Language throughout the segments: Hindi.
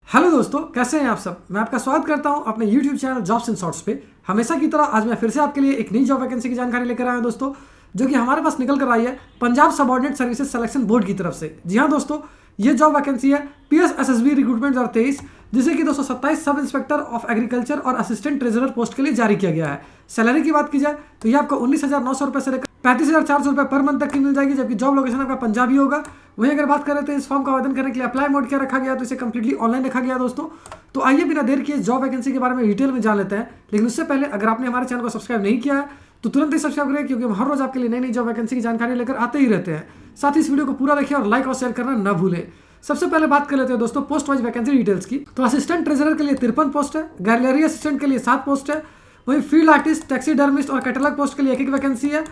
हेलो दोस्तों, कैसे हैं आप सब। मैं आपका स्वागत करता हूं अपने YouTube channel jobs and shorts पे। हमेशा की तरह आज मैं फिर से आपके लिए एक नई जॉब वैकेंसी की जानकारी लेकर आया हूं दोस्तों, जो कि हमारे पास निकल कर आई है Punjab subordinate services selection board की तरफ से। जी हाँ दोस्तों, ये जॉब वैकेंसी है PSSSB रिक्रूटमेंट 2023, जिसे कि 227 सब इंस्पेक्टर ऑफ एग्रीकल्चर और असिस्टेंट ट्रेजरर पोस्ट के लिए जारी किया गया है। सैलरी की बात की जाए तो ये आपको 19,900 रुपये से लेकर 35,400 रुपये पर मंथ तक की मिल जाएगी, जबकि जॉब लोकेशन आपका पंजाबी होगा। वहीं अगर बात करें तो इस फॉर्म का आवेदन करने के लिए अप्लाई मोड क्या रखा गया, तो इसे कंप्लीटली ऑनलाइन रखा गया दोस्तों। तो आइए बिना देर किए जॉब वैकेंसी के बारे में डिटेल में जान लेते हैं। लेकिन उससे पहले अगर आपने हमारे चैनल को सब्सक्राइब नहीं किया है तो तुरंत ही सब्सक्राइब करें, क्योंकि हम हर रोज आपके लिए नई नई जॉब वैकेंसी की जानकारी लेकर आते ही रहते हैं। साथ ही इस वीडियो को पूरा देखिए और लाइक और शेयर करना न भूलें। सबसे पहले बात कर लेते हैं दोस्तों पोस्ट वाइज वैकेंसी डिटेल्स की। तो असिस्टेंट ट्रेजरर के लिए 53 पोस्ट है, गैलरी असिस्टेंट के लिए 7 पोस्ट है, वहीं फील्ड आर्टिस्ट, टैक्सीडर्मिस्ट और कैटलॉग पोस्ट के लिए 1 वैकेंसी है,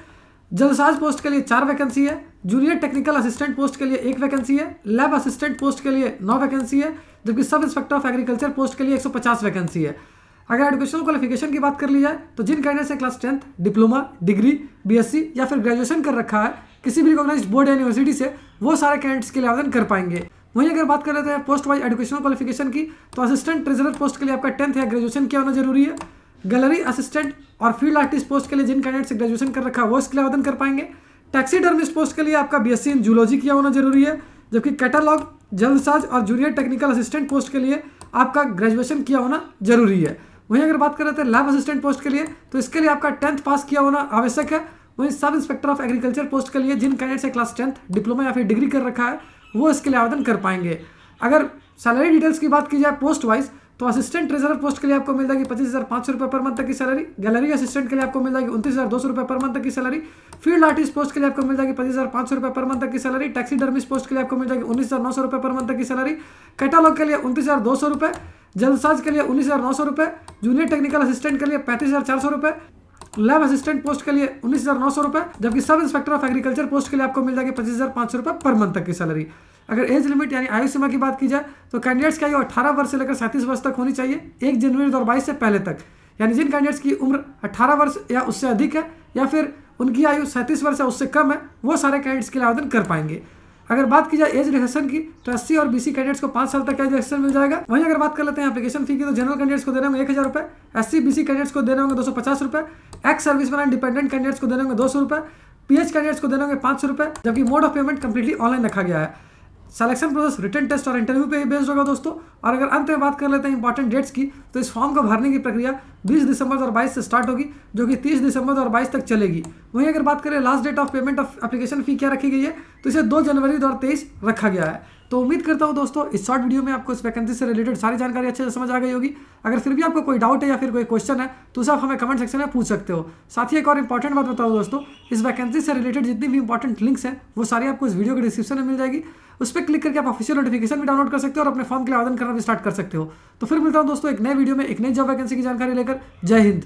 जलसाज पोस्ट के लिए 4 वैकेंसी है, जूनियर टेक्निकल असिस्टेंट पोस्ट के लिए 1 वैकेंसी है, लैब असिस्टेंट पोस्ट के लिए 9 वैकेंसी है, जबकि sub inspector of agriculture post के लिए 150 वैकेंसी है। अगर एजुकेशनल क्वालिफिकेशन की बात कर ली जाए तो जिन कैंडिडेट्स ने class 10th, diploma, degree, BSc या फिर ग्रेजुएशन कर रखा है किसी भी रिकॉग्नाइज्ड बोर्ड या यूनिवर्सिटी से, वो सारे कैंडिडेट्स के लिए आवेदन कर पाएंगे। वहीं अगर बात कर लेते हैं पोस्ट वाइज एजुकेशनल क्वालिफिकेशन की, तो असिस्टेंट ट्रेजरर पोस्ट के लिए आपका 10th या ग्रेजुएशन किया होना जरूरी है। गैलरी असिस्टेंट और फील्ड आर्टिस्ट पोस्ट के लिए जिन कैंडिडेट से ग्रेजुएशन कर रखा है वो इसके लिए आवेदन कर पाएंगे। टैक्सीडर्मिस्ट पोस्ट के लिए आपका BSc इन जूलॉजी किया होना जरूरी है, जबकि कैटलॉग, जल्दसाज और जूनियर टेक्निकल असिस्टेंट पोस्ट के लिए आपका ग्रेजुएशन किया होना जरूरी है। वहीं अगर बात कर लेते हैं लैब असिस्टेंट पोस्ट के लिए, तो इसके लिए आपका 10th पास किया होना आवश्यक है। वहीं sub inspector of agriculture post के लिए जिन कैंडिडेट से क्लास 10th, डिप्लोमा या फिर डिग्री कर रखा है वो इसके लिए आवेदन कर पाएंगे। अगर सैलरी डिटेल्स की बात की जाए पोस्ट वाइज, तो असिस्टेंट ट्रेजरर पोस्ट के लिए आपको मिल जाएगी 25,500 रुपये पर मंथ तक की सैलरी। गैलरी असिस्टेंट के लिए आपको मिल जाएगी 29,200 रुपये पर मंथ तक की सैलरी। फील्ड आर्टिस्ट पोस्ट के लिए आपको मिल जाएगी 25,500 रुपये पर मंथ तक की सैलरी। टैक्सीडर्मिस्ट पोस्ट के लिए आपको मिल जाएगी 19,900 रुपये पर मंथ तक की सैलरी। कैटलॉग के लिए 29,200 रुपये, जल्दसाज के लिए 19,900 रुपये, जूनियर टेक्निकल असिस्टेंट के लिए 35,400 रुपये, लैब असिस्टेंट पोस्ट के लिए 19,900 रुपये, जबकि sub inspector of agriculture post के लिए आपको मिल जाएगी 25,500 रुपये पर मंथ तक की सैलरी। अगर एज लिमिट यानी आयु सीमा की बात की जाए तो कैंडिडेट्स की आयु 18 वर्ष से लेकर 37 वर्ष तक होनी चाहिए 1 जनवरी 2022 से पहले तक। यानी जिन कैंडिडेट्स की उम्र 18 वर्ष या उससे अधिक है या फिर उनकी आयु 37 वर्ष या उससे कम है, वो सारे कैंडिडेट्स के लिए आवेदन कर पाएंगे। अगर बात की जाए एज रिलेक्सेशन की, तो SC और BC कैंडिडेट्स को 5 साल तक का एज रिलेक्सेशन मिल जाएगा। वहीं अगर बात कर लेते हैं एप्लीकेशन फी की, तो जनरल कैंडिडेट्स को देने होंगे 1,000 रुपये, SC BC कैंडिडेट्स को देने होंगे 250 रुपये, ex serviceman and dependent candidates को देने होंगे 200 रुपये, PH कैंडिडेट्स को देने होंगे 500 रुपये, जबकि mode of payment completely online रखा गया है। सिलेक्शन प्रोसेस रिटन टेस्ट और इंटरव्यू पे ही बेस्ड होगा दोस्तों। और अगर अंत में बात कर लेते हैं इंपॉर्टेंट डेट्स की, तो इस फॉर्म को भरने की प्रक्रिया 20 दिसंबर 2022 से स्टार्ट होगी, जो कि 30 दिसंबर 2022 तक चलेगी। वहीं अगर बात करें last date of payment of application fee क्या रखी गई है, तो इसे 2 जनवरी 2023 रखा गया है। तो उम्मीद करता हूं दोस्तों इस शॉर्ट वीडियो में आपको इस वैकेंसी से रिलेटेड सारी जानकारी अच्छे से समझ आ गई होगी। अगर फिर भी आपको कोई डाउट है या फिर कोई क्वेश्चन है तो उसे आप हमें कमेंट सेक्शन में पूछ सकते हो। साथ ही एक और इंपॉर्टेंट बात बताओ दोस्तों, इस वैकेंसी से रिलेटेड जितनी भी इंपॉर्टेंट लिंक्स हैं वो सारी आपको इस वीडियो के डिस्क्रिप्शन में मिल जाएगी। उस पर क्लिक करके आप ऑफिशियल नोटिफिकेशन भी डाउनलोड कर सकते हो और अपने फॉर्म के लिए आवेदन करना भी स्टार्ट कर सकते हो। तो फिर मिलता हूं दोस्तों एक नए वीडियो में एक नई जॉब वैकेंसी की जानकारी लेकर। जय हिंद।